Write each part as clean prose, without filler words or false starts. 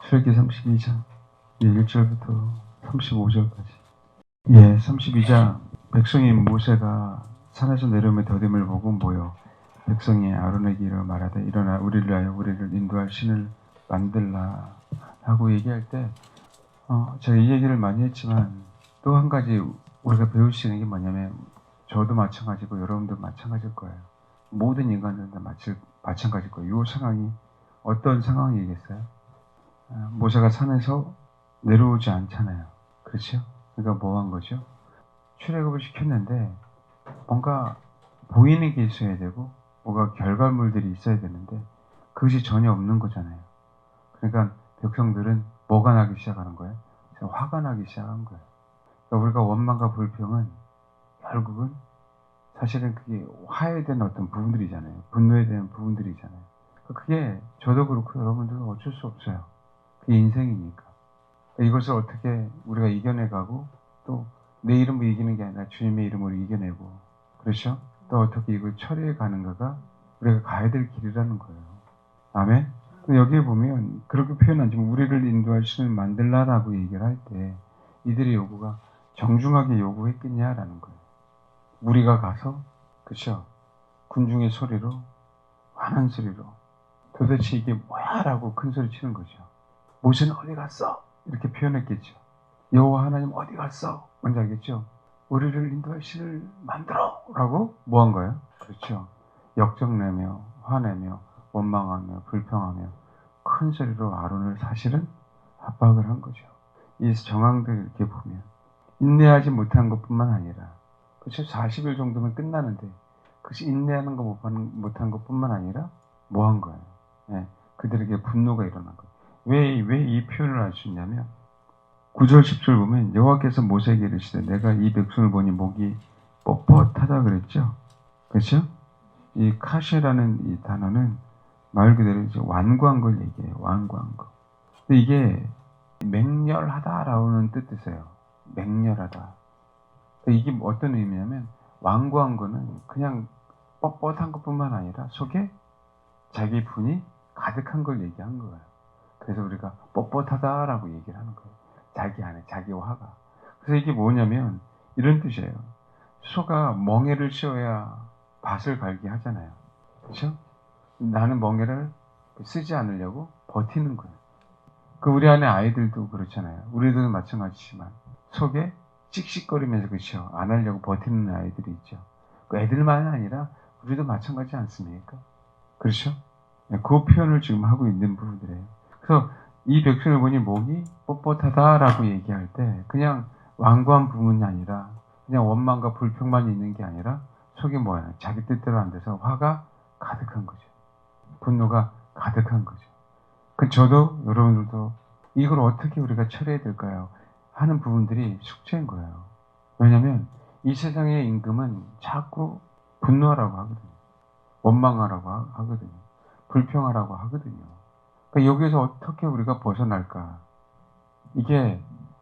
출애굽기 32장 1절부터 35절까지. 32장. 백성이 모세가 산에서 내려오며 더딤을 보고 모여 백성이 아론에게 이르러 말하되 일어나 우리를 위하여 우리를 인도할 신을 만들라 하고 얘기할 때 제가 이 얘기를 많이 했지만 또 한 가지 우리가 배울 수 있는 게 뭐냐면, 저도 마찬가지고 여러분도 마찬가지일 거예요. 모든 인간들도 마찬가지일 거예요. 이 상황이 어떤 상황이겠어요? 모세가 산에서 내려오지 않잖아요. 그렇죠? 그러니까 뭐 한 거죠? 출애굽을 시켰는데 뭔가 보이는 게 있어야 되고 뭐가 결과물들이 있어야 되는데 그것이 전혀 없는 거잖아요. 그러니까 백성들은 뭐가 나기 시작하는 거예요? 화가 나기 시작한 거예요. 그러니까 우리가 원망과 불평은 결국은 사실은 그게 화에 대한 어떤 부분들이잖아요. 분노에 대한 부분들이잖아요. 그게 저도 그렇고 여러분들은 어쩔 수 없어요. 그게 인생이니까. 이것을 어떻게 우리가 이겨내가고 또 내 이름으로 이기는 게 아니라 주님의 이름으로 이겨내고, 그렇죠? 또 어떻게 이걸 처리해 가는가가 우리가 가야 될 길이라는 거예요. 아멘? 여기에 보면 그렇게 표현하지만 우리를 인도할 신을 만들라라고 얘기를 할 때 이들의 요구가 정중하게 요구했겠냐라는 거예요. 우리가 가서, 그렇죠? 군중의 소리로, 환한 소리로 도대체 이게 뭐야? 라고 큰 소리 치는 거죠. 모세는 어디 갔어? 이렇게 표현했겠죠. 여호와 하나님 어디 갔어? 뭔지 알겠죠? 우리를 인도할 신을 만들어! 라고 뭐 한 거예요? 그렇죠. 역정내며 화내며 원망하며 불평하며 큰 소리로 아론을 사실은 압박을 한 거죠. 이 정황들 이렇게 보면 인내하지 못한 것뿐만 아니라, 그렇죠? 40일 정도면 끝나는데 그것이 인내하는 거 못한 것뿐만 아니라 뭐 한 거예요? 네, 그들에게 분노가 일어난 거예요. 왜 이 표현을 할 수 있냐면 9절 10절 보면 여호와께서 모세에게 이르시되 내가 이 백성을 보니 목이 뻣뻣하다 그랬죠. 그렇죠? 이 카쉐라는 이 단어는 말 그대로 이제 완고한 걸 얘기해요. 완고한 거. 근데 이게 맹렬하다라는 뜻이세요. 맹렬하다. 이게 어떤 의미냐면 완고한 거는 그냥 뻣뻣한 것뿐만 아니라 속에 자기 분이 가득한 걸 얘기한 거예요. 그래서 우리가 뻣뻣하다라고 얘기를 하는 거예요. 자기 안에, 자기 화가. 그래서 이게 뭐냐면 이런 뜻이에요. 소가 멍에를 씌워야 밭을 갈게 하잖아요. 그렇죠? 나는 멍에를 쓰지 않으려고 버티는 거예요. 우리 안에 아이들도 그렇잖아요. 우리들은 마찬가지지만 속에 씩씩거리면서, 그렇죠? 안 하려고 버티는 아이들이 있죠. 애들만 아니라 우리도 마찬가지 않습니까? 그렇죠? 그 표현을 지금 하고 있는 부분들이에요. 그래서 이 백성을 보니 목이 뻣뻣하다라고 얘기할 때 그냥 완고한 부분이 아니라 그냥 원망과 불평만 있는 게 아니라 속에 뭐야? 자기 뜻대로 안 돼서 화가 가득한 거죠. 분노가 가득한 거죠. 저도 여러분들도 이걸 어떻게 우리가 처리해야 될까요? 하는 부분들이 숙제인 거예요. 왜냐하면 이 세상의 임금은 자꾸 분노하라고 하거든요. 원망하라고 하거든요. 불평하라고 하거든요. 그러니까 여기에서 어떻게 우리가 벗어날까? 이게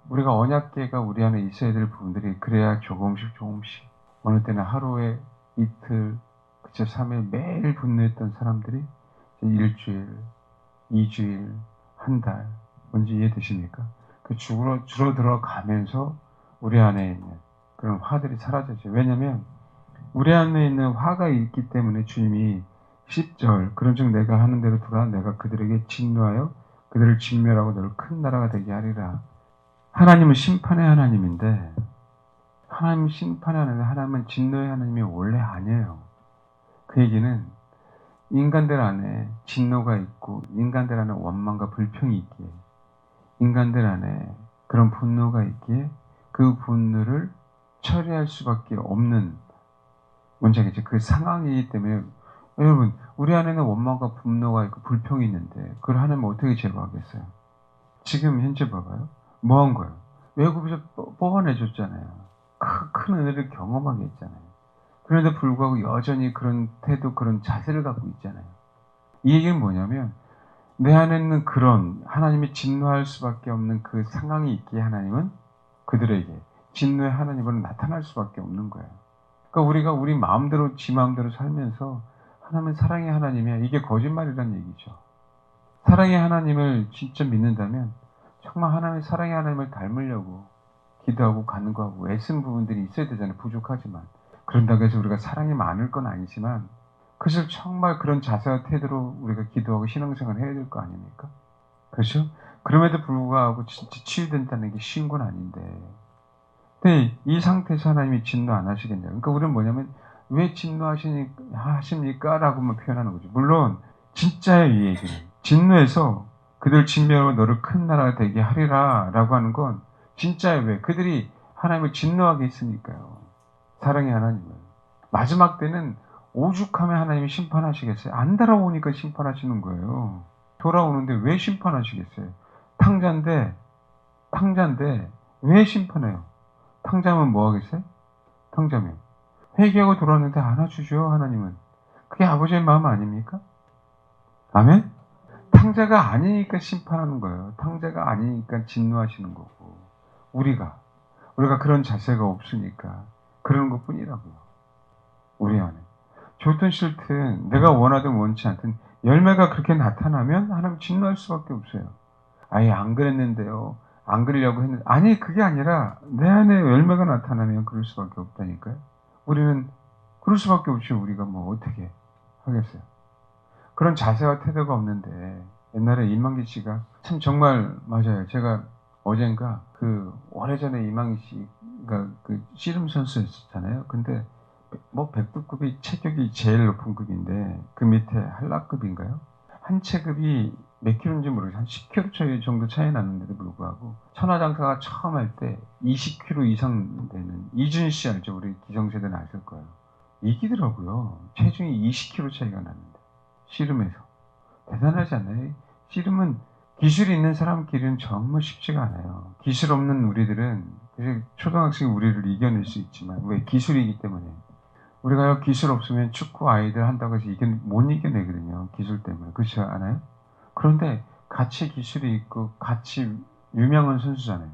우리가 언약궤가 우리 안에 있어야 될 부분들이, 그래야 조금씩 어느 때는 하루에 이틀, 그쵸, 3일 매일 분노했던 사람들이 일주일, 2주일, 한 달, 뭔지 이해되십니까? 줄어들어 가면서 우리 안에 있는 그런 화들이 사라져죠. 왜냐하면 우리 안에 있는 화가 있기 때문에 주님이 10절 그런즉 내가 하는 대로 돌아 내가 그들에게 진노하여 그들을 진멸하고 너를 큰 나라가 되게 하리라. 하나님은 심판의 하나님인데, 하나님은 심판의 하나님, 하나님은 진노의 하나님이 원래 아니에요. 그 얘기는 인간들 안에 진노가 있고 인간들 안에 원망과 불평이 있기에, 인간들 안에 그런 분노가 있기에 그 분노를 처리할 수밖에 없는, 뭔지 알겠죠? 그 상황이기 때문에. 여러분, 우리 안에는 원망과 분노가 있고 불평이 있는데 그걸 하나님은 어떻게 제거하겠어요? 지금 현재 봐봐요. 뭐 한 거예요? 외국에서 뽑아내줬잖아요. 큰 은혜를 경험하게 했잖아요. 그런데 불구하고 여전히 그런 태도, 그런 자세를 갖고 있잖아요. 이 얘기는 뭐냐면 내 안에는 그런 하나님이 진노할 수밖에 없는 그 상황이 있기에 하나님은 그들에게 진노의 하나님으로 나타날 수밖에 없는 거예요. 그러니까 우리가 우리 마음대로 지 마음대로 살면서 하나님은 사랑의 하나님이야, 이게 거짓말이라는 얘기죠. 사랑의 하나님을 진짜 믿는다면 정말 사랑의 하나님을 닮으려고 기도하고 간구하고 애쓴 부분들이 있어야 되잖아요. 부족하지만. 그런다고 해서 우리가 사랑이 많을 건 아니지만 그것을 정말 그런 자세와 태도로 우리가 기도하고 신앙생활을 해야 될 거 아닙니까? 그렇죠? 그럼에도 불구하고 진짜 치유된다는 게 쉬운 건 아닌데. 근데 이 상태에서 하나님이 진노 안 하시겠냐. 그러니까 우리는 뭐냐면 왜 진노하십니까? 라고만 표현하는 거죠. 물론 진짜의 이 얘기는 진노해서 그들 진멸하고 너를 큰 나라가 되게 하리라 라고 하는 건 진짜의 왜 그들이 하나님을 진노하게 했으니까요. 사랑의 하나님을. 마지막 때는 오죽하면 하나님이 심판하시겠어요? 안 돌아오니까 심판하시는 거예요. 돌아오는데 왜 심판하시겠어요? 탕자인데 왜 심판해요? 탕자면 뭐 하겠어요? 탕자면 회개하고 돌아왔는데 안아주죠, 하나님은. 그게 아버지의 마음 아닙니까? 아멘? 탕자가 아니니까 심판하는 거예요. 탕자가 아니니까 진노하시는 거고. 우리가 그런 자세가 없으니까 그러는 것 뿐이라고요. 우리 안에. 좋든 싫든 내가 원하든 원치 않든 열매가 그렇게 나타나면 하나님 진노할 수밖에 없어요. 아예 안 그랬는데요. 안 그러려고 했는데. 아니, 그게 아니라 내 안에 열매가 나타나면 그럴 수밖에 없다니까요. 우리는 그럴 수밖에 없지. 우리가 뭐 어떻게 하겠어요. 그런 자세와 태도가 없는데 옛날에 이만기 씨가 참 정말 맞아요. 제가 어젠가 오래전에 이만기 씨가 씨름 선수였잖아요. 근데 뭐 백두급이 체격이 제일 높은 급인데 그 밑에 한라급인가요? 한 체급이 몇 킬로인지 모르겠어요. 한 10킬로 정도 차이 나는데도 불구하고 천하장사가 처음 할 때 20킬로 이상 되는 이준 씨 알죠? 우리 기성세대는 아실 거예요. 이기더라고요. 체중이 20킬로 차이가 나는데 씨름에서. 대단하지 않나요? 씨름은 기술이 있는 사람끼리는 정말 쉽지가 않아요. 기술 없는 우리들은 초등학생 우리를 이겨낼 수 있지만 왜? 기술이기 때문에. 우리가 기술 없으면 축구 아이들 한다고 해서 못 이겨내거든요. 기술 때문에. 그렇지 않아요? 그런데 같이 기술이 있고 같이 유명한 선수잖아요.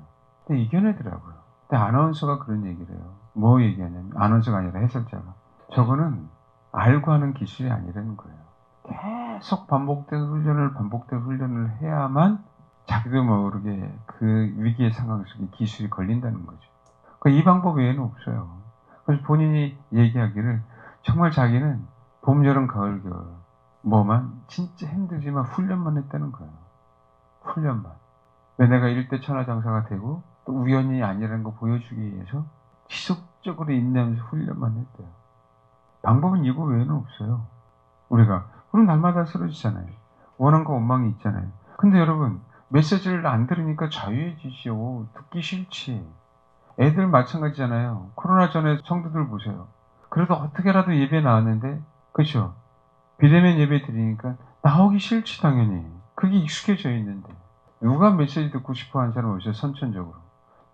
근데 이겨내더라고요. 근데 아나운서가 그런 얘기를 해요. 뭐 얘기하냐면 아나운서가 아니라 해설자가. 저거는 알고 하는 기술이 아니라는 거예요. 계속 반복된 훈련을 해야만 자기도 모르게 그 위기의 상황 속에 기술이 걸린다는 거죠. 이 방법 외에는 없어요. 그래서 본인이 얘기하기를 정말 자기는 봄, 여름, 가을, 겨울 뭐만 진짜 힘들지만 훈련만 했다는 거예요. 훈련만. 왜 내가 일대 천하장사가 되고 또 우연이 아니라는 거 보여주기 위해서 지속적으로 인내하면서 훈련만 했대요. 방법은 이거 외에는 없어요. 그럼 날마다 쓰러지잖아요. 원한 거 원망이 있잖아요. 근데 여러분 메시지를 안 들으니까 자유해지시오. 듣기 싫지. 애들 마찬가지잖아요. 코로나 전에 성도들 보세요. 그래도 어떻게라도 예배 나왔는데, 그렇죠? 비대면 예배 드리니까 나오기 싫지 당연히. 그게 익숙해져 있는데 누가 메시지 듣고 싶어 하는 사람 없어요? 선천적으로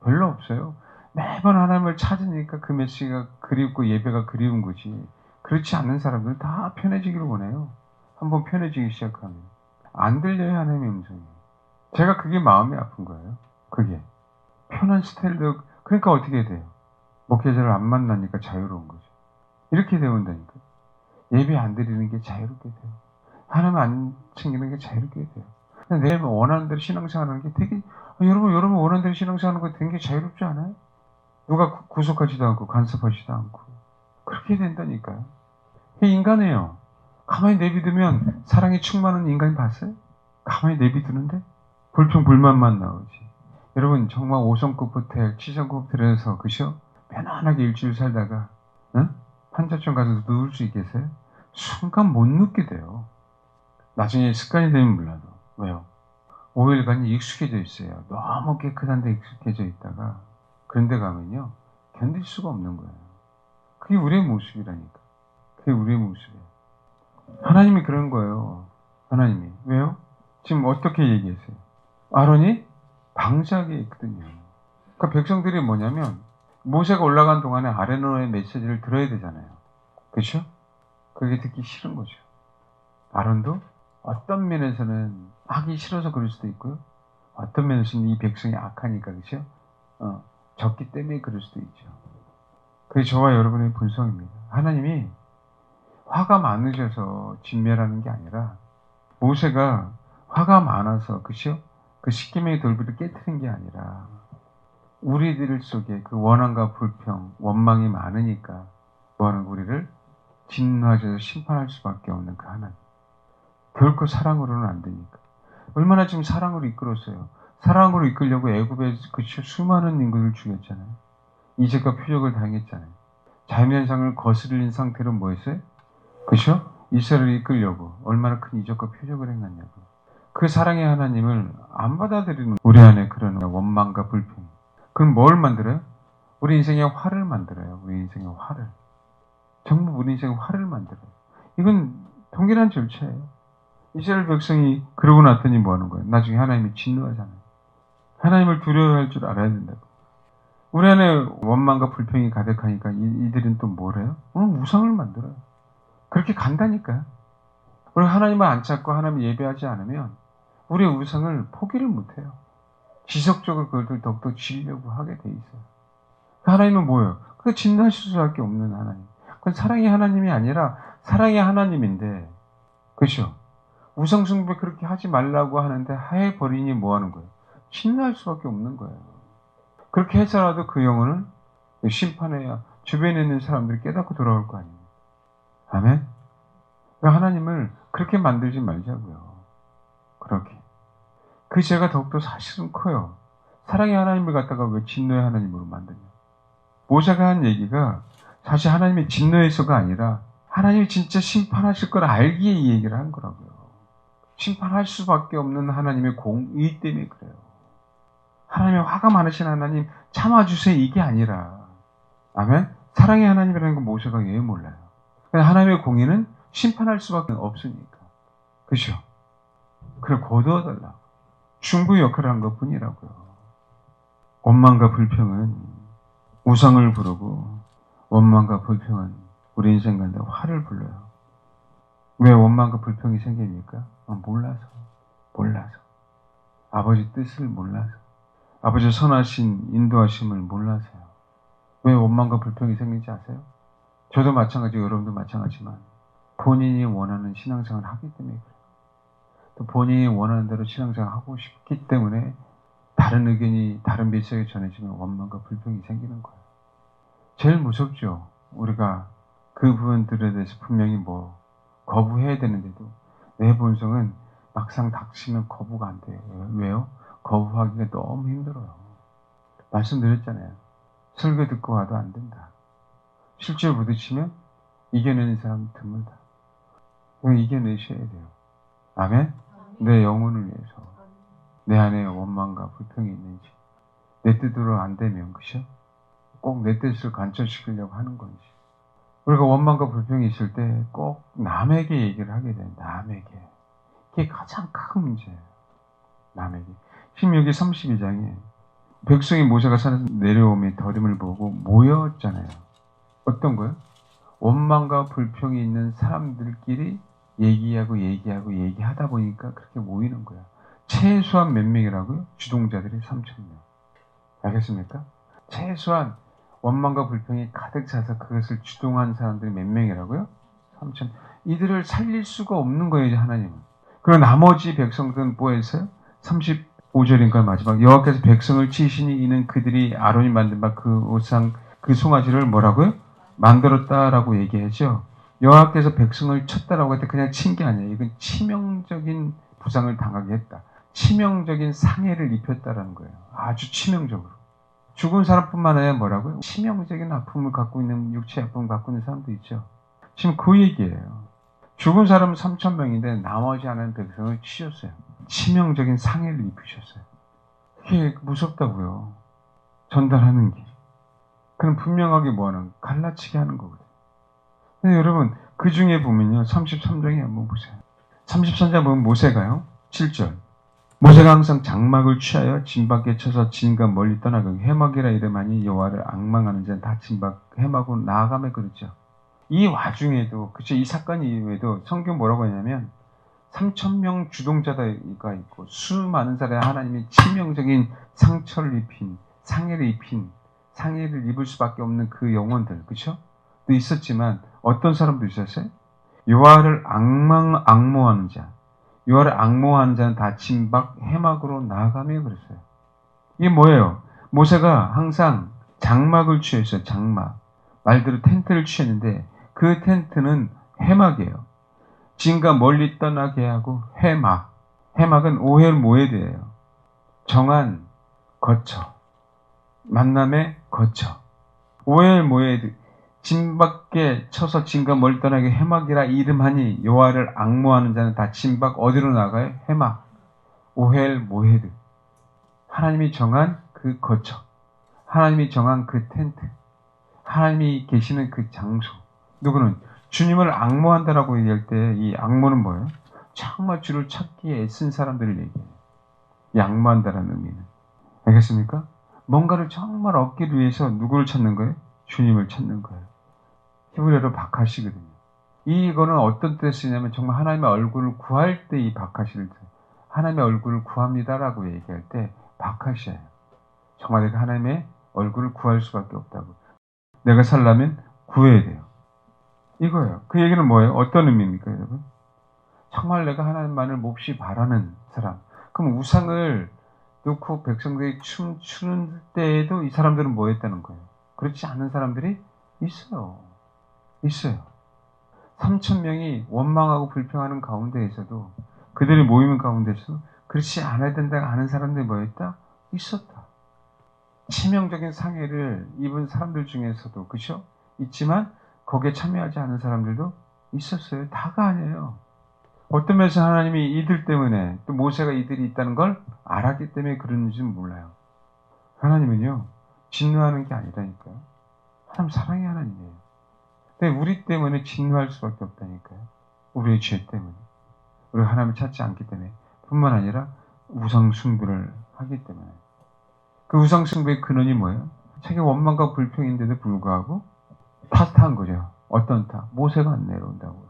별로 없어요. 매번 하나님을 찾으니까 그 메시지가 그립고 예배가 그리운 거지. 그렇지 않는 사람들은 다 편해지기를 원해요. 한번 편해지기 시작하면 안 들려요, 하나님의 음성이. 제가 그게 마음이 아픈 거예요. 그게 편한 스타일도. 그러니까 어떻게 돼요? 목회자를 안 만나니까 자유로운 거죠. 이렇게 되온다니까. 예배 안 드리는 게 자유롭게 돼요. 하나님 안 챙기는 게 자유롭게 돼요. 내가 원하는 대로 신앙생활하는 게 되게, 여러분 원하는 대로 신앙생활하는 거 되게 자유롭지 않아요? 누가 구속하지도 않고 간섭하지도 않고 그렇게 된다니까요. 그게 인간이에요. 가만히 내비두면 사랑이 충만한 인간이 봤어요? 가만히 내비두는데 불평불만만 나오지. 여러분 정말 5성급 호텔, 7성급 호텔에서 그죠? 편안하게 일주일 살다가 응? 한자촌 가서 누울 수 있겠어요? 순간 못 눕게 돼요. 나중에 습관이 되면 몰라도. 왜요? 5일간 익숙해져 있어요. 너무 깨끗한 데 익숙해져 있다가 그런 데 가면요. 견딜 수가 없는 거예요. 그게 우리의 모습이라니까. 그게 우리의 모습이에요. 하나님이 그런 거예요. 하나님이. 왜요? 지금 어떻게 얘기했어요? 아론이 방자하게 있거든요. 그러니까 백성들이 뭐냐면 모세가 올라간 동안에 아론의 메시지를 들어야 되잖아요. 그렇죠? 그게 듣기 싫은 거죠. 아론도 어떤 면에서는 하기 싫어서 그럴 수도 있고요. 어떤 면에서는 이 백성이 악하니까, 그렇죠? 적기 때문에 그럴 수도 있죠. 그게 저와 여러분의 본성입니다. 하나님이 화가 많으셔서 진멸하는 게 아니라 모세가 화가 많아서 그죠? 그 십계명의 돌부를 깨트린 게 아니라 우리들 속에 그 원한과 불평, 원망이 많으니까 뭐하는 우리를 진노하셔서 심판할 수밖에 없는 그 하나님. 결코 사랑으로는 안 되니까. 얼마나 지금 사랑으로 이끌었어요. 사랑으로 이끌려고 애굽에 그 수많은 인구를 죽였잖아요. 이적과 표적을 당했잖아요. 자연현상을 거스린 상태로 뭐 했어요? 그죠? 이스라엘을 이끌려고 얼마나 큰 이적과 표적을 행했냐고. 그 사랑의 하나님을 안 받아들이는 우리 안에 그런 원망과 불평. 그럼 뭘 만들어요? 우리 인생에 화를 만들어요. 우리 인생에 화를. 전부 우리 인생에 화를 만들어요. 이건 동일한 절차예요. 이스라엘 백성이 그러고 났더니 뭐 하는 거예요? 나중에 하나님이 진노하잖아요. 하나님을 두려워할 줄 알아야 된다고. 우리 안에 원망과 불평이 가득하니까 이들은 또 뭘 해요? 우상을 만들어요. 그렇게 간다니까요. 우리 하나님을 안 찾고 하나님을 예배하지 않으면 우리의 우상을 포기를 못해요. 지속적으로 그것을 더욱더 지으려고 하게 돼 있어요. 하나님은 뭐예요? 그 진노하실 수밖에 없는 하나님. 그건 사랑의 하나님이 아니라 사랑의 하나님인데, 그렇죠? 우상숭배 그렇게 하지 말라고 하는데 해버리니 뭐 하는 거예요? 진노할 수밖에 없는 거예요. 그렇게 해서라도 그 영혼은 심판해야 주변에 있는 사람들이 깨닫고 돌아올 거 아니에요. 아멘? 그러니까 하나님을 그렇게 만들지 말자고요. 그렇게. 그 죄가 더욱더 사실은 커요. 사랑의 하나님을 갖다가 왜 진노의 하나님으로 만드냐. 모세가 한 얘기가 사실 하나님의 진노에서가 아니라 하나님이 진짜 심판하실 걸 알기에 이 얘기를 한 거라고요. 심판할 수밖에 없는 하나님의 공의 때문에 그래요. 하나님의 화가 많으신 하나님 참아주세요 이게 아니라 아멘? 사랑의 하나님이라는 건 모세가 왜 몰라요? 하나님의 공의는 심판할 수밖에 없으니까. 그렇죠? 그걸 거두어달라. 중보의 역할을 한 것뿐이라고요. 원망과 불평은 우상을 부르고 원망과 불평은 우리 인생 가운데 화를 불러요. 왜 원망과 불평이 생깁니까? 몰라서. 아버지 뜻을 몰라서. 아버지 선하신 인도하심을 몰라서요. 왜 원망과 불평이 생긴지 아세요? 저도 마찬가지고 여러분도 마찬가지지만 본인이 원하는 신앙생활을 하기 때문에 그래요. 또 본인이 원하는 대로 신앙생활을 하고 싶기 때문에 다른 의견이 다른 메시지가 전해지면 원망과 불평이 생기는 거예요. 제일 무섭죠. 우리가 그 부분들에 대해서 분명히 뭐 거부해야 되는데도 내 본성은 막상 닥치면 거부가 안 돼요. 왜요? 거부하기가 너무 힘들어요. 말씀드렸잖아요. 설교 듣고 와도 안 된다. 실제로 부딪히면 이겨내는 사람 드물다. 이겨내셔야 돼요. 아멘? 내 영혼을 위해서 내 안에 원망과 불평이 있는지 내 뜻대로 안 되면 그죠? 꼭 내 뜻을 관철시키려고 하는 건지 우리가 원망과 불평이 있을 때 꼭 남에게 얘기를 하게 돼요. 남에게. 그게 가장 큰 문제예요. 남에게. 지금 여기 32장에 백성이 모세가 산에서 내려오며 더림을 보고 모였잖아요. 어떤 거요? 원망과 불평이 있는 사람들끼리 얘기하다 보니까 그렇게 모이는 거야. 최소한 몇 명이라고요? 주동자들이 3,000명. 알겠습니까? 최소한 원망과 불평이 가득 차서 그것을 주동한 사람들이 몇 명이라고요? 3,000. 이들을 살릴 수가 없는 거예요, 하나님은. 그리고 나머지 백성들은 뭐 했어요? 35절인가 마지막. 여호와께서 백성을 치시니 이는 그들이 아론이 만든 바 그 우상, 그 송아지를 뭐라고요? 만들었다라고 얘기하죠. 여호와께서 백성을 쳤다라고 할 때 그냥 친 게 아니에요. 이건 치명적인 부상을 당하게 했다. 치명적인 상해를 입혔다라는 거예요. 아주 치명적으로. 죽은 사람뿐만 아니라 뭐라고요? 치명적인 아픔을 갖고 있는, 육체 아픔을 갖고 있는 사람도 있죠. 지금 그 얘기예요. 죽은 사람은 3,000명인데 나머지 않은 백성을 치셨어요. 치명적인 상해를 입히셨어요. 그게 무섭다고요. 전달하는 게. 그럼 분명하게 뭐하는 갈라치게 하는 거거든요. 근데 여러분 그 중에 보면요. 33장에 한번 보세요. 33장 보면 모세가요. 7절. 모세가 항상 장막을 취하여 진 밖에 쳐서 진과 멀리 떠나고 해막이라 이름하니 여호와를 앙망하는 자는 다 진 밖 해막으로 나아가며 그랬죠. 이 와중에도 그쵸 이 사건 이후에도 성경 뭐라고 하냐면 3,000명 주동자가 있고 수많은 사람의 하나님이 치명적인 상처를 입힌 상해를 입을 수밖에 없는 그 영혼들 그쵸? 또 있었지만 어떤 사람도 있었어요? 여호와를 앙모하는 자 여호와를 앙모하는 자는 다 진박 해막으로 나아가며 그랬어요. 이게 뭐예요? 모세가 항상 장막을 취했어요. 장막. 말대로 텐트를 취했는데 그 텐트는 해막이에요. 진과 멀리 떠나게 하고 해막. 해막은 오헬 모에드예요. 정한 거처. 만남의 거처. 오헬 모에드. 진 밖에 쳐서 진과 멀리 떠나게 해막이라 이름하니 여호와를 앙모하는 자는 다 진 밖 어디로 나가요? 해막. 오헬 모에드. 하나님이 정한 그 거처. 하나님이 정한 그 텐트. 하나님이 계시는 그 장소. 누구는 주님을 앙모한다라고 얘기할 때 이 앙모는 뭐예요? 정말 주를 찾기에 애쓴 사람들을 얘기해요. 이 앙모한다라는 의미는. 알겠습니까? 뭔가를 정말 얻기 위해서 누구를 찾는 거예요? 주님을 찾는 거예요. 히브리어로 바카시거든요. 이거는 어떤 때 쓰냐면 정말 하나님의 얼굴을 구할 때 이 바카시를 써요. 하나님의 얼굴을 구합니다라고 얘기할 때 바카시예요. 정말 내가 하나님의 얼굴을 구할 수밖에 없다고. 내가 살려면 구해야 돼요. 이거예요. 그 얘기는 뭐예요? 어떤 의미입니까, 여러분? 정말 내가 하나님만을 몹시 바라는 사람. 그럼 우상을 놓고 백성들이 춤추는 때에도 이 사람들은 뭐 했다는 거예요? 그렇지 않은 사람들이 있어요. 있어요. 3,000명이 원망하고 불평하는 가운데에서도 그들이 모이는 가운데서 그렇지 않아야 된다고 하는 사람들이 뭐였다? 있었다. 치명적인 상해를 입은 사람들 중에서도 그렇죠? 있지만 거기에 참여하지 않은 사람들도 있었어요. 다가 아니에요. 어떤 면에서 하나님이 이들 때문에 또 모세가 이들이 있다는 걸 알았기 때문에 그런지는 몰라요. 하나님은요 진노하는 게 아니라니까요. 하나님 사랑의 하나님이에요. 근데 우리 때문에 진노할 수밖에 없다니까요. 우리의 죄 때문에. 우리가 하나님을 찾지 않기 때문에 뿐만 아니라 우상 숭배를 하기 때문에. 그 우상 숭배의 근원이 뭐예요? 자기 원망과 불평인데도 불구하고 탓한 거죠. 어떤 탓? 모세가 안 내려온다고.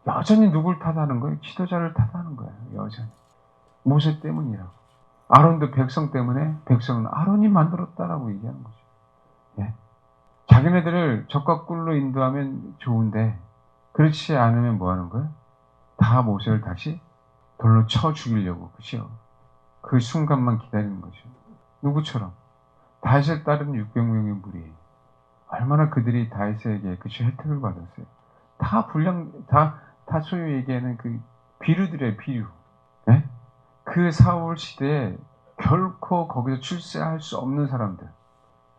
여전히 누굴 탓하는 거예요? 지도자를 탓하는 거예요. 여전히. 모세 때문이라고. 아론도 백성 때문에 백성은 아론이 만들었다라고 얘기하는 거죠. 예. 자기네들을 적과 꿀로 인도하면 좋은데 그렇지 않으면 뭐 하는 거예요? 다 모세를 다시 돌로 쳐 죽이려고. 그죠? 그 순간만 기다리는 거죠. 누구처럼? 다윗을 따른 600명의 무리. 얼마나 그들이 다윗에게 그 혜택을 받았어요. 다 소위 얘기하는 그 비류들의 비류. 네? 그 사울 시대에 결코 거기서 출세할 수 없는 사람들.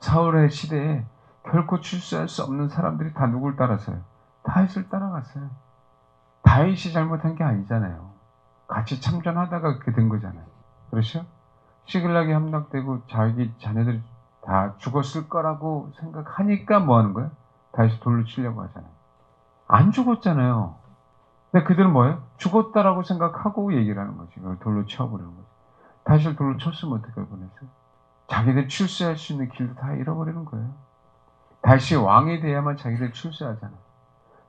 사울의 시대에 결코 출세할 수 없는 사람들이 다 누굴 따라서요? 다윗을 따라갔어요. 다윗이 잘못한 게 아니잖아요. 같이 참전하다가 그렇게 된 거잖아요. 그렇죠? 시글락이 함락되고 자기 자녀들이 다 죽었을 거라고 생각하니까 뭐 하는 거예요? 다시 돌로 치려고 하잖아요. 안 죽었잖아요. 근데 그들은 뭐예요? 죽었다라고 생각하고 얘기를 하는 거지. 그걸 돌로 쳐버리는 거지. 다시 돌로 쳤으면 어떻게 할 뻔했어요? 자기들 출세할 수 있는 길도 다 잃어버리는 거예요. 다시 왕이 돼야만 자기들 출세하잖아요.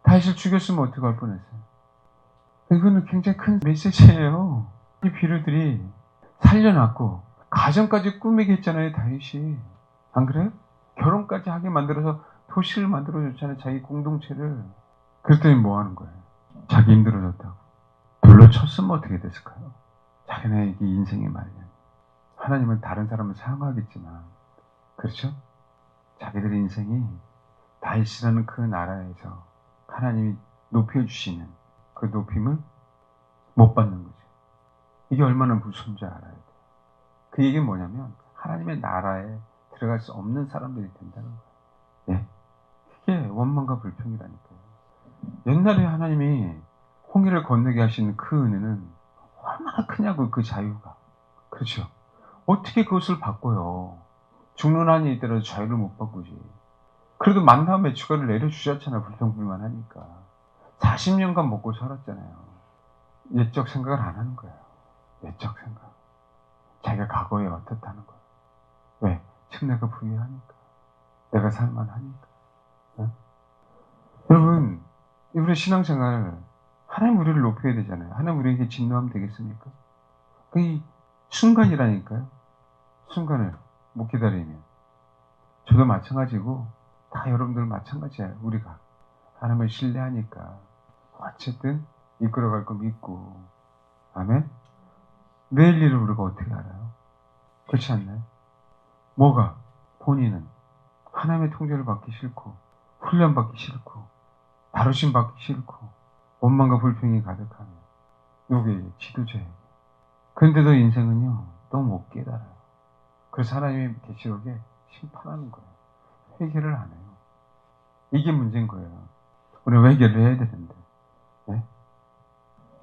다시 죽였으면 어떻게 할 뻔했어요? 이거는 굉장히 큰 메시지예요. 이 비류들이 살려놨고 가정까지 꾸미게 했잖아요. 다윗이. 안 그래요? 결혼까지 하게 만들어서 도시를 만들어줬잖아요. 자기 공동체를. 그랬더니 뭐 하는 거예요? 자기 힘들어졌다고. 돌로 쳤으면 어떻게 됐을까요? 자기네 이게 인생의 말이야. 하나님은 다른 사람을 사용하겠지만 그렇죠? 자기들의 인생이 다윗이라는 그 나라에서 하나님이 높여주시는 그 높임을 못 받는 거죠. 이게 얼마나 무서운지 알아야 돼요. 그 얘기는 뭐냐면 하나님의 나라에 들어갈 수 없는 사람들이 된다는 거예요. 예? 그게 원망과 불평이라니까요. 옛날에 하나님이 홍해를 건너게 하시는 그 은혜는 얼마나 크냐고 그 자유가. 그렇죠? 어떻게 그것을 바꿔요? 죽는 한이 있더라도 자유를 못 바꾸지. 그래도 만남의 주가를 내려주셨잖아요. 불평불만하니까. 40년간 먹고 살았잖아요. 옛적 생각을 안 하는 거예요. 옛적 생각. 자기가 과거에 어떻다는 거예요. 왜? 지금 내가 부유하니까. 내가 살만하니까. 네? 여러분, 우리 신앙생활 하나님 우리를 높여야 되잖아요. 하나님 우리에게 진노하면 되겠습니까? 그 순간이라니까요. 순간을 못 기다리면. 저도 마찬가지고 다 여러분들 마찬가지예요. 우리가 하나님을 신뢰하니까 어쨌든 이끌어갈 거 믿고 아멘? 내일 일을 우리가 어떻게 알아요? 그렇지 않나요? 뭐가? 본인은 하나님의 통제를 받기 싫고, 훈련받기 싫고, 다루심 받기 싫고, 원망과 불평이 가득하며, 요게 지도자예요. 그런데도 인생은요, 너무 못 깨달아요. 그래서 하나님의 계시록에 심판하는 거예요. 회개를 안 해요. 이게 문제인 거예요. 우리는 회개를 해야 되는데. 네?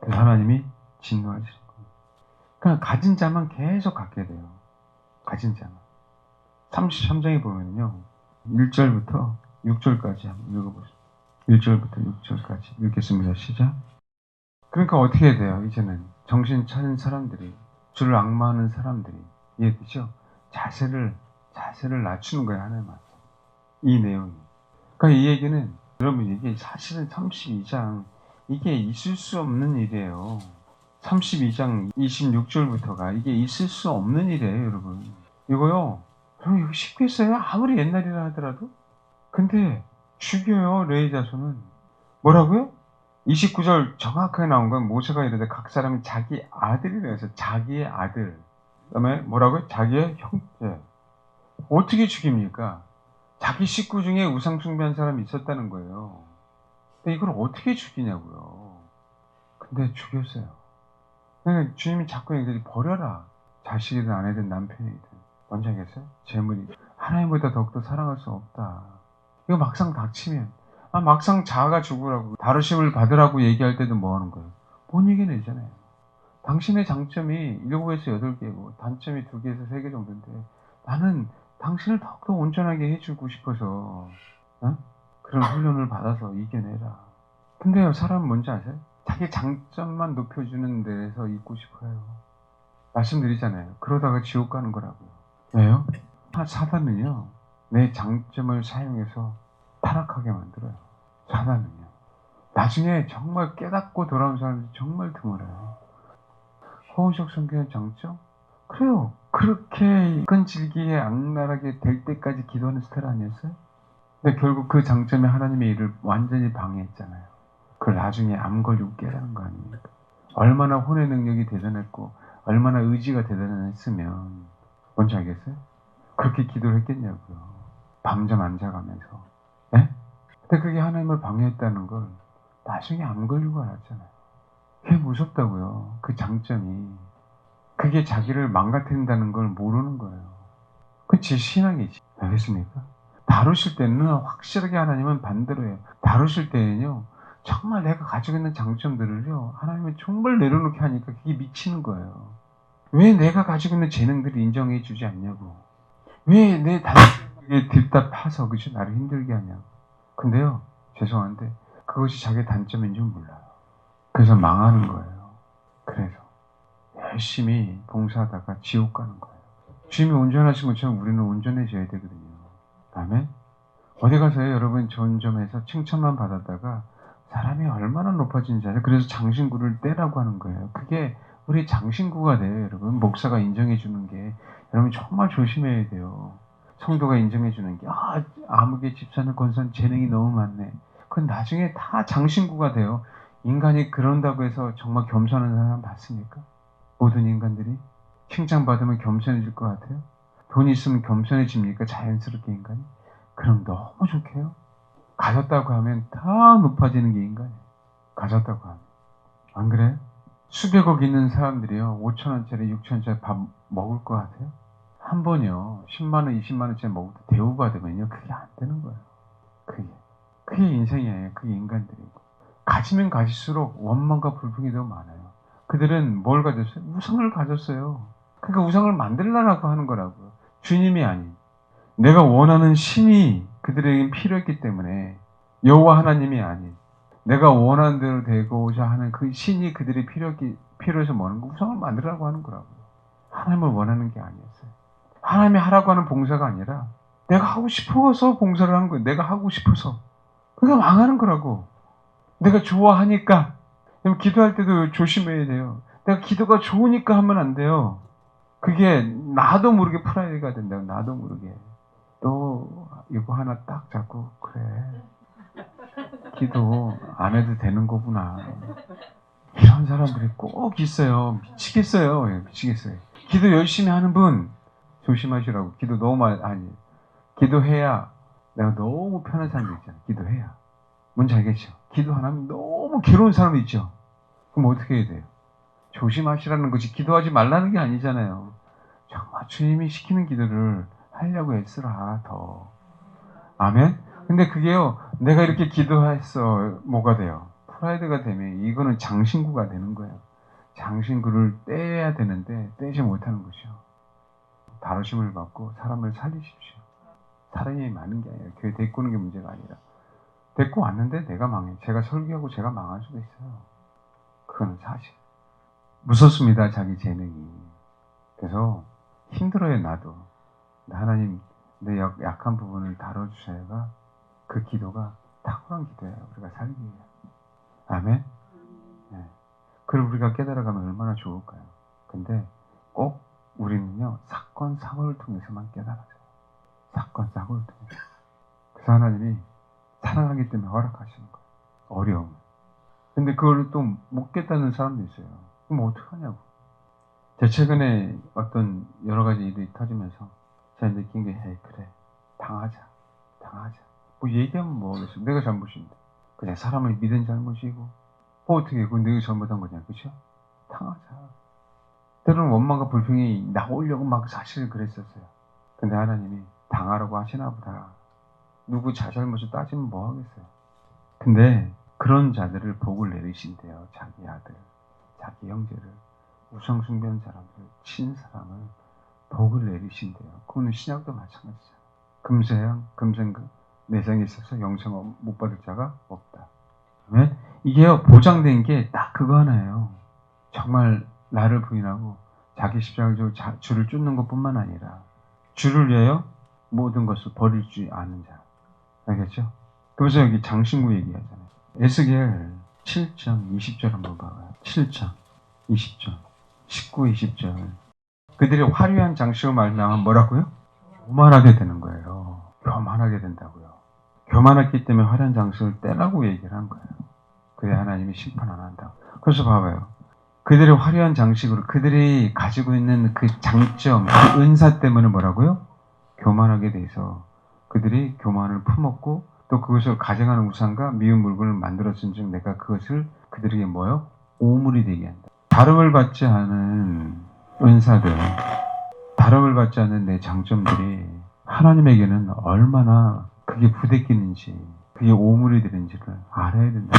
그래서 하나님이 진노하시는 거예요. 그냥 가진 자만 계속 갖게 돼요. 가진 자만. 33장에 보면요. 1절부터 6절까지 한번 읽어보시죠. 1절부터 6절까지 읽겠습니다. 시작. 그러니까 어떻게 해야 돼요? 이제는 정신 차린 사람들이, 주를 악마하는 사람들이, 이해되죠? 자세를 낮추는 거예요. 하나님 앞에. 이 내용이. 그러니까 이 얘기는, 여러분, 이게 사실은 32장, 이게 있을 수 없는 일이에요. 32장 26절부터가 이게 있을 수 없는 일이에요, 여러분. 이거요, 그럼 이거 쉽겠어요? 아무리 옛날이라 하더라도? 근데 죽여요, 레위 자손은. 뭐라고요? 29절 정확하게 나온 건 모세가 이르되 각 사람이 자기 아들이라 해서 자기의 아들. 그 다음에 뭐라고요? 자기의 형제. 어떻게 죽입니까? 자기 식구 중에 우상 숭배한 사람이 있었다는 거예요. 근데 이걸 어떻게 죽이냐고요. 근데 죽였어요. 그러니까 주님이 자꾸 얘기들이 버려라. 자식이든 아내든 남편이든. 뭔지 알겠어요? 재물이. 하나님보다 더욱더 사랑할 수 없다. 이거 막상 닥치면, 막상 자아가 죽으라고, 다루심을 받으라고 얘기할 때도 뭐 하는 거예요? 못 얘기내잖아요. 당신의 장점이 7에서 8개고, 단점이 2개에서 3개 정도인데, 나는 당신을 더욱더 온전하게 해주고 싶어서, 그런 훈련을 받아서 이겨내라. 근데요, 사람은 뭔지 아세요? 자기 장점만 높여주는 데에서 있고 싶어요. 말씀드리잖아요. 그러다가 지옥 가는 거라고요. 왜요? 사단은요, 내 장점을 사용해서 타락하게 만들어요. 사단은요. 나중에 정말 깨닫고 돌아온 사람들이 정말 드물어요. 허우적 성경의 장점? 그래요. 그렇게 끈질기게 악랄하게 될 때까지 기도하는 스타일 아니었어요? 근데 결국 그 장점이 하나님의 일을 완전히 방해했잖아요. 그걸 나중에 암 걸리고 깨달은 거 아닙니까? 얼마나 혼의 능력이 대단했고 얼마나 의지가 대단했으면 뭔지 알겠어요? 그렇게 기도를 했겠냐고요. 밤잠 안 자가면서. 네? 근데 그게 하나님을 방해했다는 걸 나중에 암 걸리고 알았잖아요. 그게 무섭다고요. 그 장점이. 그게 자기를 망가뜨린다는 걸 모르는 거예요. 그건 제 신앙이지. 알겠습니까? 다루실 때는 확실하게 하나님은 반대로 해요. 다루실 때는요, 정말 내가 가지고 있는 장점들을요, 하나님은 정말 내려놓게 하니까 그게 미치는 거예요. 왜 내가 가지고 있는 재능들을 인정해 주지 않냐고. 왜 내 단점에 뒷다 파서, 그죠? 나를 힘들게 하냐고. 근데요, 죄송한데, 그것이 자기 단점인 줄 몰라요. 그래서 망하는 거예요. 그래서 열심히 봉사하다가 지옥 가는 거예요. 주님이 온전하신 것처럼 우리는 온전해져야 되거든요. 아멘? 어디 가서요, 여러분, 좋은 점에서 칭찬만 받았다가 사람이 얼마나 높아진지 알아요? 그래서 장신구를 떼라고 하는 거예요. 그게 우리 장신구가 돼요, 여러분. 목사가 인정해 주는 게. 여러분 정말 조심해야 돼요. 성도가 인정해 주는 게, 아무개 집사는 권사는 재능이 너무 많네. 그건 나중에 다 장신구가 돼요. 인간이 그런다고 해서 정말 겸손한 사람 봤습니까? 모든 인간들이 칭찬받으면 겸손해질 것 같아요? 돈 있으면 겸손해집니까? 자연스럽게 인간이? 그럼 너무 좋게요. 가졌다고 하면 다 높아지는 게 인간이에요. 가졌다고 하면. 안 그래요? 수백억 있는 사람들이요, 5천원짜리, 6천원짜리 밥 먹을 것 같아요? 한 번요, 10만원, 20만원짜리 먹을 때 대우받으면요, 그게 안 되는 거예요. 그게 인생이에요. 그게 인간들이고. 가지면 가질수록 원망과 불평이 더 많아요. 그들은 뭘 가졌어요? 우상을 가졌어요. 그러니까 우상을 만들려고 하는 거라고요. 주님이 아닌. 내가 원하는 신이 그들에게 필요했기 때문에, 여호와 하나님이 아닌 내가 원하는 대로 되고자 하는 그 신이 그들이 필요해서 뭐하는 거? 우상을 만들라고 하는 거라고요. 하나님을 원하는 게 아니었어요. 하나님이 하라고 하는 봉사가 아니라 내가 하고 싶어서 봉사를 하는 거예요. 내가 하고 싶어서. 그러니까 망하는 거라고. 내가 좋아하니까. 기도할 때도 조심해야 돼요. 내가 기도가 좋으니까 하면 안 돼요. 그게 나도 모르게 프라이드가 된다고. 나도 모르게. 너 이거 하나 딱 잡고, 그래, 기도 안 해도 되는 거구나. 이런 사람들이 꼭 있어요. 미치겠어요. 예, 미치겠어요. 기도 열심히 하는 분 조심하시라고. 기도 너무 아니 기도해야 내가 너무 편한 사람도 있잖아요. 기도해야. 뭔지 알겠죠? 기도 안 하면 너무 괴로운 사람이 있죠. 그럼 어떻게 해야 돼요? 조심하시라는 거지 기도하지 말라는 게 아니잖아요. 정말 주님이 시키는 기도를 하려고 애쓰라 더. 아멘? 근데 그게요, 내가 이렇게 기도했어, 뭐가 돼요? 프라이드가 되면 이거는 장신구가 되는 거예요. 장신구를 떼야 되는데 떼지 못하는 것이요. 다루심을 받고 사람을 살리십시오. 사람이 많은 게 아니라 교회 데리고 오는 게 문제가 아니라 데리고 왔는데 내가 망해. 제가 설교하고 제가 망할 수도 있어요. 그거는 사실. 무섭습니다, 자기 재능이. 그래서 힘들어요, 나도. 하나님, 내 약한 부분을 다뤄주셔야가 그 기도가 탁월한 기도예요. 우리가 살기 위해. 아멘? 네. 그걸 우리가 깨달아가면 얼마나 좋을까요? 근데 꼭 우리는요, 사건, 사고를 통해서만 깨달아요. 사건, 사고를 통해서. 그래서 하나님이 사랑하기 때문에 허락하시는 거예요. 어려움. 근데 그걸 또 못 깨닫는 사람도 있어요. 그럼 어떡하냐고. 제가 최근에 어떤 여러 가지 일이 터지면서 제가 느낀 게, 에이, 그래. 당하자. 뭐 얘기하면 뭐 하겠어. 내가 잘못인데. 그냥 사람을 믿은 잘못이고. 어떻게, 그건 내가 잘못한 거냐. 그쵸? 당하자. 때로는 원망과 불평이 나오려고 막 사실 그랬었어요. 근데 하나님이 당하라고 하시나 보다. 누구 자잘못을 따지면 뭐 하겠어요. 근데 그런 자들을 복을 내리신대요. 자기 아들, 자기 형제를, 우상숭배한 사람들, 친사람을 복을 내리신대요. 그거는 신약도 마찬가지잖아요. 금세양, 금생금, 내장에 있어서 영생 못 받을 자가 없다. 왜? 이게요, 보장된 게 딱 그거 하나예요. 정말 나를 부인하고 자기 십자가를 주를 쫓는 것뿐만 아니라 주를 위하여 모든 것을 버릴 줄 아는 자. 알겠죠? 그래서 여기 장신구 얘기하잖아요. 에스겔 7장 20절 한번 봐봐요. 7장 20절 19, 20절 그들이 화려한 장식으로 말미암아 뭐라고요? 교만하게 되는 거예요. 교만하게 된다고요. 교만했기 때문에 화려한 장식을 떼라고 얘기를 한 거예요. 그래 하나님이 심판 안 한다고. 그래서 봐봐요. 그들의 화려한 장식으로 그들이 가지고 있는 그 장점, 그 은사 때문에 뭐라고요? 교만하게 돼서 그들이 교만을 품었고 또 그것을 가져가는 우상과 미운 물건을 만들었은즉 내가 그것을 그들에게 뭐요? 오물이 되게 한다. 다름을 받지 않은 은사들, 다름을 받지 않은 내 장점들이 하나님에게는 얼마나 그게 부대끼는지, 그게 오물이 되는지를 알아야 된다.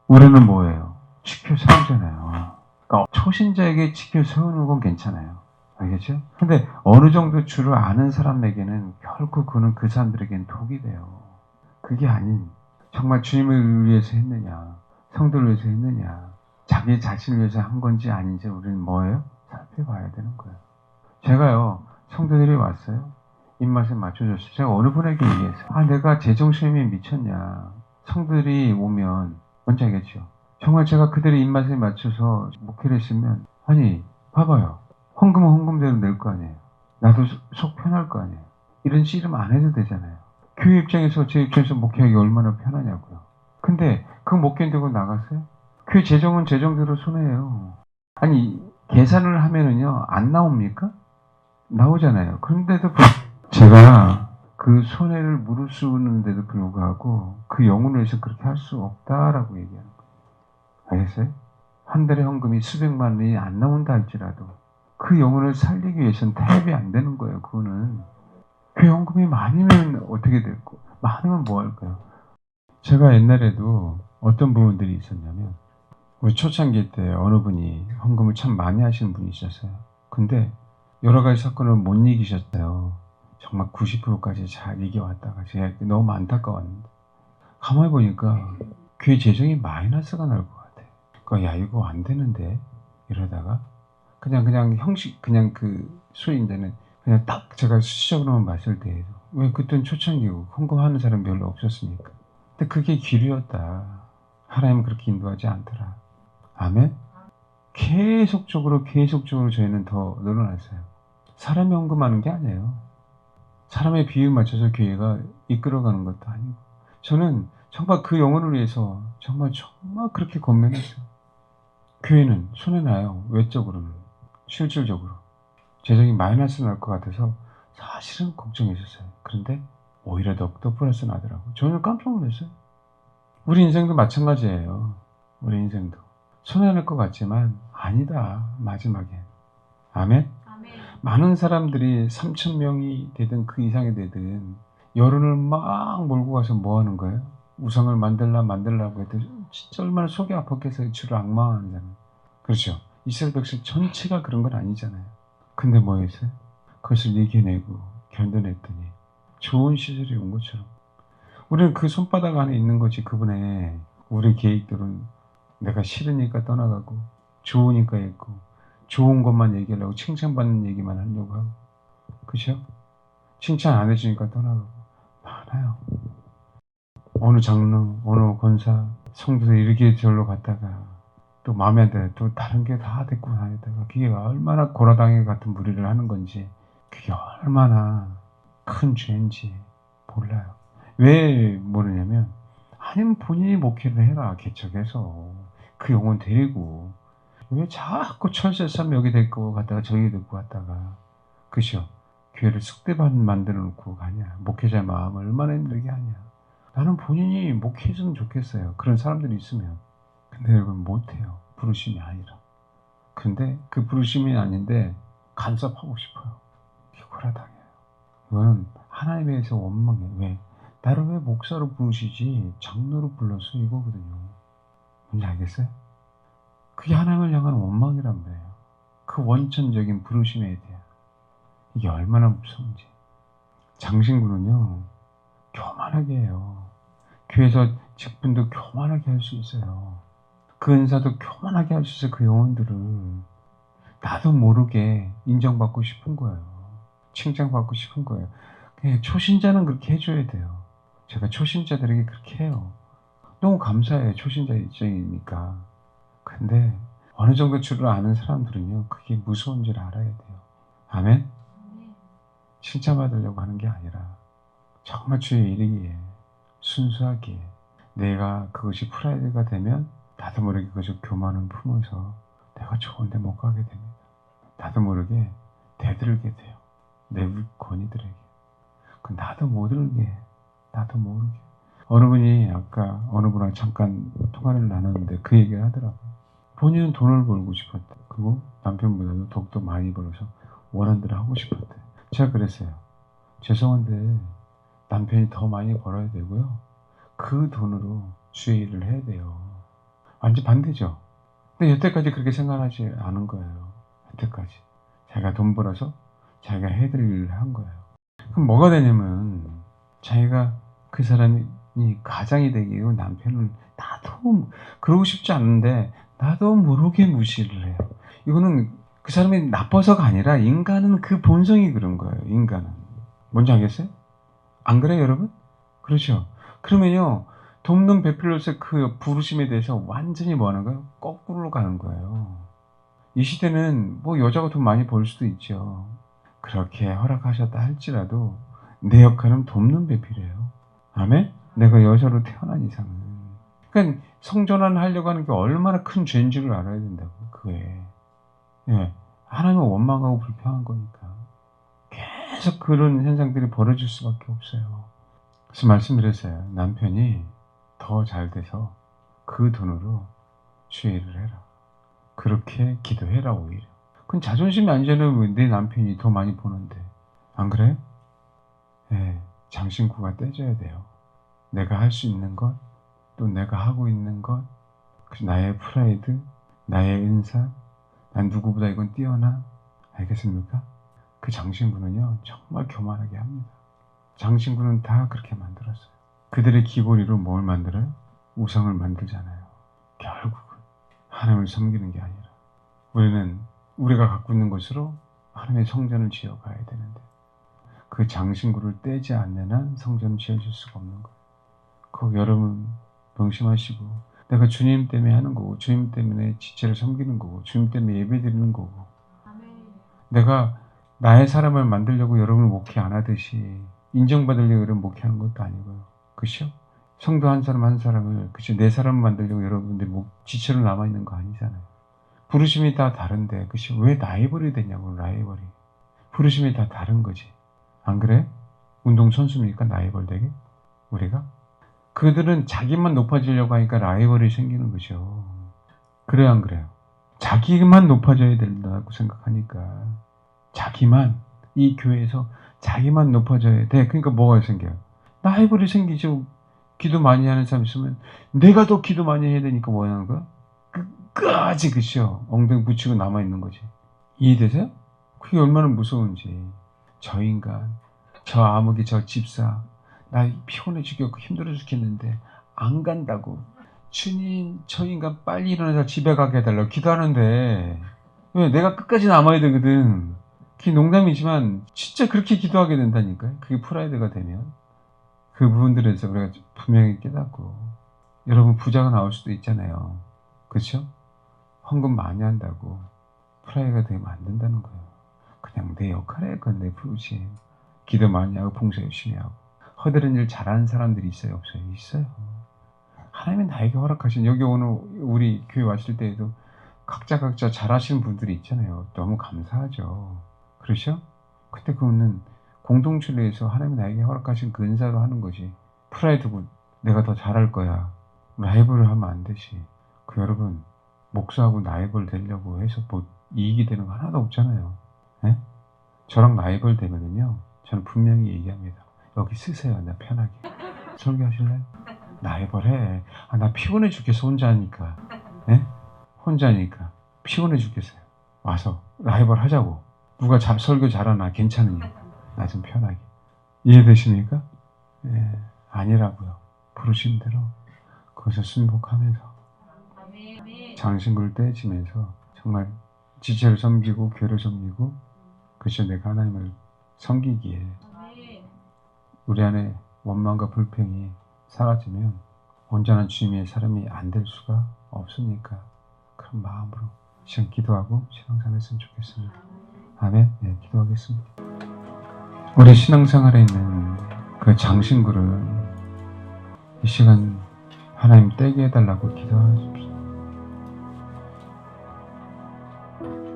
우리는 뭐예요? 지켜 세우잖아요. 그러니까 초신자에게 지켜 세우는 건 괜찮아요. 알겠죠? 근데 어느 정도 주를 아는 사람에게는 결코 그는 그 사람들에게는 독이 돼요. 그게 아닌 정말 주님을 위해서 했느냐, 성도를 위해서 했느냐, 자기 자신을 위해서 한 건지 아닌지 우리는 뭐예요? 살펴봐야 되는 거예요. 제가요, 성도들이 왔어요. 입맛에 맞춰줬어요. 제가 어느 분에게 얘기했어요. 아, 내가 제정신이 미쳤냐. 성도들이 오면 뭔지 알겠죠? 정말 제가 그들의 입맛에 맞춰서 목회를 했으면 아니 봐봐요. 헌금은 헌금대로 낼 거 아니에요. 나도 속 편할 거 아니에요. 이런 씨름 안 해도 되잖아요. 교회 입장에서 제 입장에서 목회하기 얼마나 편하냐고요. 근데 그 목회인되고 나갔어요? 교회 재정은 재정대로 손해예요. 아니 계산을 하면은요 안 나옵니까? 나오잖아요. 그런데도 제가 그 손해를 무릅쓰는데도 불구하고 그 영혼을 위해서 그렇게 할 수 없다라고 얘기하는 거예요. 알겠어요? 한 달에 헌금이 수백만 원이 안 나온다 할지라도 그 영혼을 살리기 위해서는 타협이 안 되는 거예요. 그거는. 그 헌금이 많으면 어떻게 될고 많으면 뭐 할까요? 제가 옛날에도 어떤 부분들이 있었냐면 우리 초창기 때 어느 분이 헌금을 참 많이 하시는 분이 있었어요. 근데 여러 가지 사건을 못 이기셨어요. 정말 90%까지 잘 이겨왔다가 제가 너무 안타까웠는데 가만히 보니까 교회 재정이 마이너스가 날 것 같아요. 그러니까 야 이거 안 되는데 이러다가 그냥 형식 그냥 그 소위 이제는 그냥 딱 제가 수치적으로만 봤을 때에도 왜 그땐 초창기고 헌금하는 사람 별로 없었으니까. 근데 그게 기류였다. 하나님은 그렇게 인도하지 않더라. 아멘? 계속적으로 저희는 더 늘어났어요. 사람이 헌금하는 게 아니에요. 사람의 비유 맞춰서 교회가 이끌어가는 것도 아니고 저는 정말 그 영혼을 위해서 정말 그렇게 권면했어요. 교회는 손해나요. 외적으로는. 실질적으로. 재정이 마이너스 날 것 같아서 사실은 걱정했었어요. 그런데 오히려 더 플러스 나더라고요. 저는 깜짝 놀랐어요. 우리 인생도 마찬가지예요. 우리 인생도. 손해날 것 같지만 아니다. 마지막에. 아멘? 많은 사람들이 3,000명이 되든 그 이상이 되든 여론을 막 몰고 가서 뭐 하는 거예요? 우상을 만들라고 해도 진짜 얼마나 속이 아팠겠어요. 주를 악마하잖아요. 그렇죠. 이스라엘 백성 전체가 그런 건 아니잖아요. 근데 뭐 했어요? 그것을 이겨내고 견뎌냈더니 좋은 시절이 온 것처럼 우리는 그 손바닥 안에 있는 거지. 그분의 우리 계획들은 내가 싫으니까 떠나가고 좋으니까 있고 좋은 것만 얘기하려고 칭찬받는 얘기만 하려고 하고 그죠? 칭찬 안 해주니까 떠나가고 많아요. 어느 장로, 어느 권사, 성도들 이렇게 절로 갔다가 또 마음에 안 들어 또 다른 게 다 데리고 다니다가 그게 얼마나 고라당에 같은 무리를 하는 건지 그게 얼마나 큰 죄인지 몰라요. 왜 모르냐면 아니면 본인이 목회를 해라. 개척해서 그 영혼 데리고 왜 자꾸 철새삼 여기 데리고 갔다가 저기 데리고 갔다가 그죠? 교회를 쑥대밭 만들어 놓고 가냐. 목회자의 마음을 얼마나 힘들게 하냐. 나는 본인이 목회했으면 좋겠어요. 그런 사람들이 있으면. 근데 여러분 못해요. 부르심이 아니라. 근데 그 부르심이 아닌데 간섭하고 싶어요. 이게 고라당해요. 이거는 하나님에 대해서 원망해. 왜? 나를 왜 목사로 부르시지 장로로 불렀어 이거거든요. 뭔지 알겠어요? 그게 하나님을 향한 원망이란 말이에요. 그 원천적인 부르심에 대한 이게 얼마나 무서운지. 장신구는요 교만하게 해요. 교회에서 직분도 교만하게 할 수 있어요. 그 은사도 교만하게 할 수 있어요. 그 영혼들을 나도 모르게 인정받고 싶은 거예요. 칭찬받고 싶은 거예요. 그냥 초신자는 그렇게 해줘야 돼요. 제가 초신자들에게 그렇게 해요. 너무 감사해요. 초신자 입장이니까. 근데 어느 정도 줄을 아는 사람들은요. 그게 무서운 줄 알아야 돼요. 아멘? 칭찬받으려고 하는 게 아니라 정말 주의 일이기에 순수하게 내가 그것이 프라이드가 되면 나도 모르게 그것을 교만을 품어서 내가 좋은데 못 가게 됩니다. 나도 모르게 대들게 돼요. 내 권위들에게. 그 나도 모르게 어느 분이 아까 어느 분랑 잠깐 통화를 나눴는데 그 얘기를 하더라고요. 본인은 돈을 벌고 싶었대. 그리고 남편보다도 더욱더 많이 벌어서 원하는 대로 하고 싶었대. 제가 그랬어요. 죄송한데 남편이 더 많이 벌어야 되고요. 그 돈으로 주의 일을 해야 돼요. 완전 반대죠. 근데 여태까지 그렇게 생각하지 않은 거예요. 여태까지. 자기가 돈 벌어서 자기가 해야 될 일을 한 거예요. 그럼 뭐가 되냐면 자기가 그 사람이 가장이 되기로 남편을 나도 그러고 싶지 않은데 나도 모르게 무시를 해요. 이거는 그 사람이 나빠서가 아니라 인간은 그 본성이 그런 거예요. 인간은. 뭔지 알겠어요? 안 그래요 여러분? 그렇죠. 그러면요 돕는 베풀로서의 그 부르심에 대해서 완전히 뭐 하는 거예요? 거꾸로 가는 거예요. 이 시대는 뭐 여자가 돈 많이 벌 수도 있죠. 그렇게 허락하셨다 할지라도 내 역할은 돕는 배필이에요. 아멘? 내가 여자로 태어난 이상은. 그러니까 성전환 하려고 하는 게 얼마나 큰 죄인 줄을 알아야 된다고. 그게. 예. 하나님은 원망하고 불평한 거니까. 계속 그런 현상들이 벌어질 수밖에 없어요. 그래서 말씀드렸어요. 남편이 더 잘 돼서 그 돈으로 주의 일을 해라. 그렇게 기도해라 오히려. 그건 자존심이 아니잖아요. 내 남편이 더 많이 버는데. 안 그래요? 네, 장신구가 떼져야 돼요. 내가 할 수 있는 것, 또 내가 하고 있는 것, 나의 프라이드, 나의 은사, 난 누구보다 이건 뛰어나. 알겠습니까? 그 장신구는요, 정말 교만하게 합니다. 장신구는 다 그렇게 만들었어요. 그들의 기고리로 뭘 만들어요? 우상을 만들잖아요. 결국은 하나님을 섬기는 게 아니라 우리는 우리가 갖고 있는 것으로 하나님의 성전을 지어가야 되는데 그 장신구를 떼지 않는 한 성전을 지어질 수가 없는 거예요. 그거 여러분 명심하시고 내가 주님 때문에 하는 거고 주님 때문에 지체를 섬기는 거고 주님 때문에 예배드리는 거고 내가 나의 사람을 만들려고 여러분을 목회 안 하듯이 인정받으려고 여러분 목회하는 것도 아니고요. 그렇죠? 성도 한 사람 한 사람을 그쵸 내 사람을 만들려고 여러분들이 지체로 남아있는 거 아니잖아요. 부르심이 다 다른데 그것이 왜 라이벌이 되냐고. 라이벌이. 부르심이 다 다른 거지. 안 그래? 운동선수니까 라이벌 되게? 우리가? 그들은 자기만 높아지려고 하니까 라이벌이 생기는 거죠. 그래요, 안 그래요? 자기만 높아져야 된다고 생각하니까 자기만, 이 교회에서 자기만 높아져야 돼. 그러니까 뭐가 생겨요? 라이벌이 생기죠. 기도 많이 하는 사람 있으면 내가 더 기도 많이 해야 되니까 뭐 하는 거야? 끝까지 그죠? 엉덩이 붙이고 남아있는 거지. 이해되세요? 그게 얼마나 무서운지. 저 인간, 저 아무개, 저 집사, 나 피곤해 죽겠고 힘들어 죽겠는데 안 간다고. 주님, 저 인간 빨리 일어나서 집에 가게 해달라고 기도하는데 왜? 내가 끝까지 남아야 되거든. 그게 농담이지만 진짜 그렇게 기도하게 된다니까요. 그게 프라이드가 되면. 그 부분들에서 우리가 분명히 깨닫고. 여러분 부자가 나올 수도 있잖아요. 그렇죠? 헌금 많이 한다고 프라이드가 되면 안 된다는 거예요. 그냥 내 역할에 그건 내 부르심. 기도 많이 하고 봉사 열심히 하고 허드렛 일 잘하는 사람들이 있어요, 없어요? 있어요. 하나님이 나에게 허락하신, 여기 오늘 우리 교회 왔을 때에도 각자 잘하시는 분들이 있잖아요. 너무 감사하죠. 그렇죠? 근데 그거는 공동체를 위해서 하나님이 나에게 허락하신 그 은사로 하는 것이, 프라이드고 내가 더 잘할 거야 라이벌을 하면 안 되지. 그 여러분 목사하고 라이벌 되려고 해서 뭐 이익이 되는 거 하나도 없잖아요. 네? 저랑 라이벌 되면은요, 저는 분명히 얘기합니다. 여기 쓰세요. 나 편하게. 설교하실래요? 라이벌해. 아, 나 피곤해 죽겠어. 혼자 하니까. 네? 혼자 하니까 피곤해 죽겠어요. 와서 라이벌 하자고. 누가 설교 잘하나 괜찮으니 나 좀 편하게. 이해되십니까? 예, 아니라고요. 부르신 대로 거기서 순복하면서 장신구를 떼지면서 정말 지체를 섬기고 교회를 섬기고, 그래서 내가 하나님을 섬기기에 우리 안에 원망과 불평이 사라지면 온전한 주님의 사람이 안 될 수가 없으니까 그런 마음으로 시간 기도하고 신앙생활 했으면 좋겠습니다. 아멘. 네, 기도하겠습니다. 우리 신앙생활에 있는 그 장신구를 이 시간 하나님 떼게 해달라고 기도하십시오.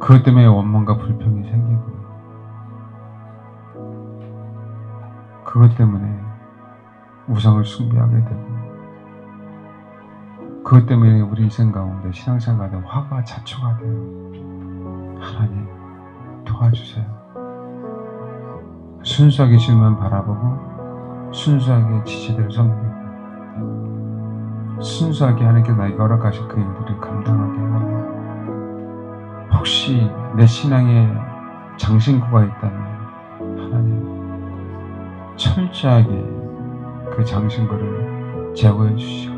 그것 때문에 원망과 불평이 생기고, 그것 때문에 우상을 숭배하게 되고, 그것 때문에 우리 인생 가운데 신앙생활에 화가 자초가 돼요. 하나님 도와주세요. 순수하게 주님만 바라보고 순수하게 지체대로 섬기고 순수하게 하나님께 나에게 허락하신 그 일들을 감당하게 해달라고. 혹시 내 신앙에 장신구가 있다면 하나님 철저하게 그 장신구를 제거해 주시고,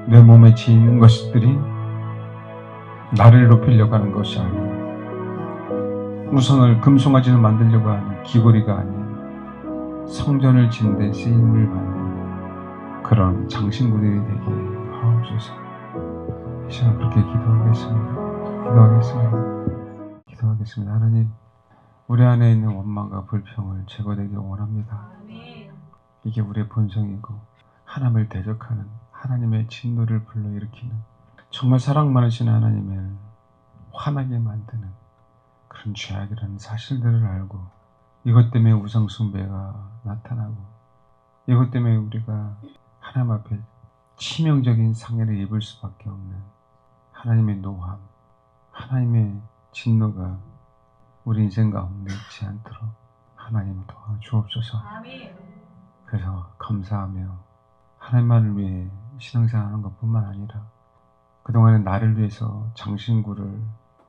내 몸에 지이는 것들이 나를 높이려고 하는 것이 아니고 우상을 금송아지를 만들려고 하는 귀고리가 아닌 성전을 짓는 데 쓰임을 받는 그런 장신구들이 되게 하옵소서. 이 시간 그렇게 기도하겠습니다. 하나님, 우리 안에 있는 원망과 불평을 제거되길 원합니다. 이게 우리의 본성이고 하나님을 대적하는, 하나님의 진노를 불러일으키는, 정말 사랑 많으신 하나님을 화나게 만드는 그런 죄악이라는 사실들을 알고, 이것 때문에 우상 숭배가 나타나고, 이것 때문에 우리가 하나님 앞에 치명적인 상해를 입을 수밖에 없는 하나님의 노함, 하나님의 진노가 우리 인생 가운데 있지 않도록 하나님 도와주옵소서. 그래서 감사하며 하나님만을 위해 신앙생활하는 것뿐만 아니라 그동안에 나를 위해서 장신구를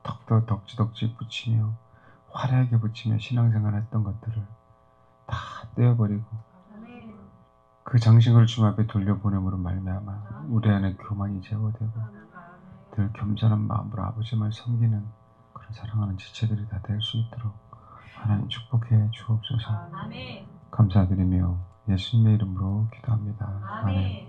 덕지덕지 붙이며 화려하게 붙이며 신앙생활했던 것들을 다 떼어버리고 그 장신구를 주님 앞에 돌려보냄으로 말미암아 우리 안에 교만이 제거되고 늘 겸손한 마음으로 아버지만 섬기는 그런 사랑하는 지체들이 다 될 수 있도록 하나님 축복해 주옵소서. 감사드리며 예수님의 이름으로 기도합니다. 아멘.